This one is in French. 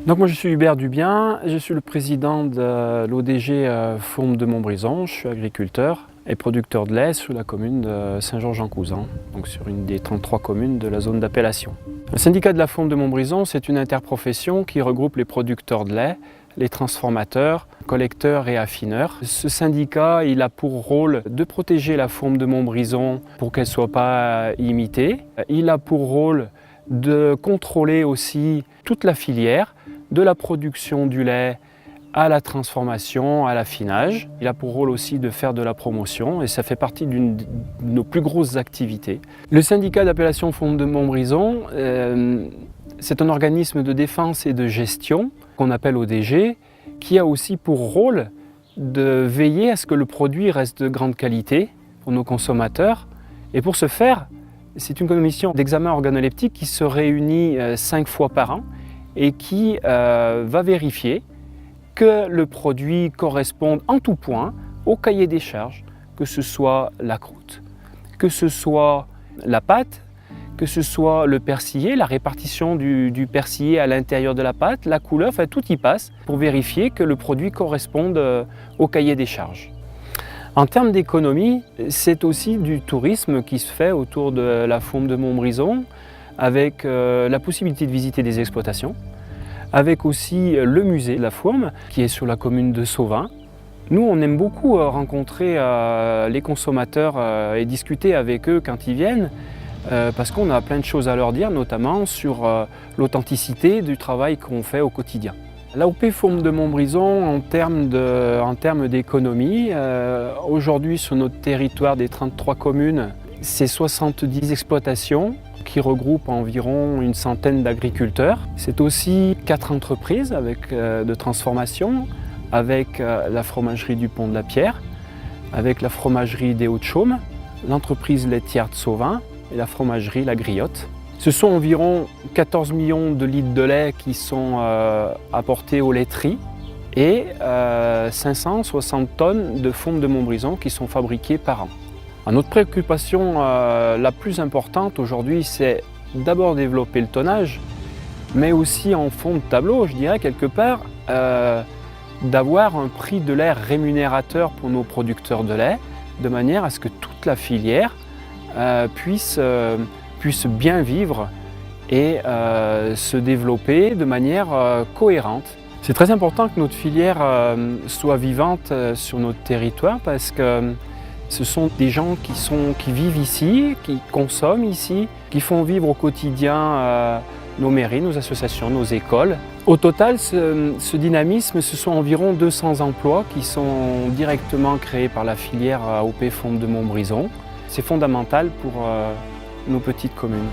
Donc moi je suis Hubert Dubien, je suis le président de l'ODG Fourme de Montbrison. Je suis agriculteur et producteur de lait sur la commune de Saint-Georges-en-Couzan, donc sur une des 33 communes de la zone d'appellation. Le syndicat de la Fourme de Montbrison, c'est une interprofession qui regroupe les producteurs de lait, les transformateurs, collecteurs et affineurs. Ce syndicat, il a pour rôle de protéger la Fourme de Montbrison pour qu'elle ne soit pas imitée. Il a pour rôle de contrôler aussi toute la filière, de la production du lait à la transformation, à l'affinage. Il a pour rôle aussi de faire de la promotion et ça fait partie d'une de nos plus grosses activités. Le syndicat d'appellation Fourme de Montbrison, c'est un organisme de défense et de gestion qu'on appelle ODG, qui a aussi pour rôle de veiller à ce que le produit reste de grande qualité pour nos consommateurs. Et pour ce faire, c'est une commission d'examen organoleptique qui se réunit 5 fois par an et qui va vérifier que le produit corresponde en tout point au cahier des charges, que ce soit la croûte, que ce soit la pâte, que ce soit le persillé, la répartition du persillé à l'intérieur de la pâte, la couleur, enfin tout y passe pour vérifier que le produit corresponde au cahier des charges. En termes d'économie, c'est aussi du tourisme qui se fait autour de la Fourme de Montbrison, avec la possibilité de visiter des exploitations, avec aussi le musée de la Fourme qui est sur la commune de Sauvin. Nous, on aime beaucoup rencontrer les consommateurs et discuter avec eux quand ils viennent, parce qu'on a plein de choses à leur dire, notamment sur l'authenticité du travail qu'on fait au quotidien. L'AOP Fourme de Montbrison, en termes d'économie, aujourd'hui sur notre territoire des 33 communes, c'est 70 exploitations qui regroupent environ une centaine d'agriculteurs. C'est aussi 4 entreprises de transformation, avec la fromagerie du Pont de la Pierre, avec la fromagerie des Hauts-de-Chaume, l'entreprise laitière de Sauvin et la fromagerie La Griotte. Ce sont environ 14 millions de litres de lait qui sont apportés aux laiteries et 560 tonnes de Fourme de Montbrison qui sont fabriquées par an. Notre préoccupation la plus importante aujourd'hui, c'est d'abord développer le tonnage, mais aussi en fond de tableau, je dirais quelque part, d'avoir un prix de lait rémunérateur pour nos producteurs de lait, de manière à ce que toute la filière puisse bien vivre et se développer de manière cohérente. C'est très important que notre filière soit vivante sur notre territoire parce que ce sont des gens qui vivent ici, qui consomment ici, qui font vivre au quotidien nos mairies, nos associations, nos écoles. Au total, ce dynamisme, ce sont environ 200 emplois qui sont directement créés par la filière AOP Fourme de Montbrison. C'est fondamental pour nos petites communes.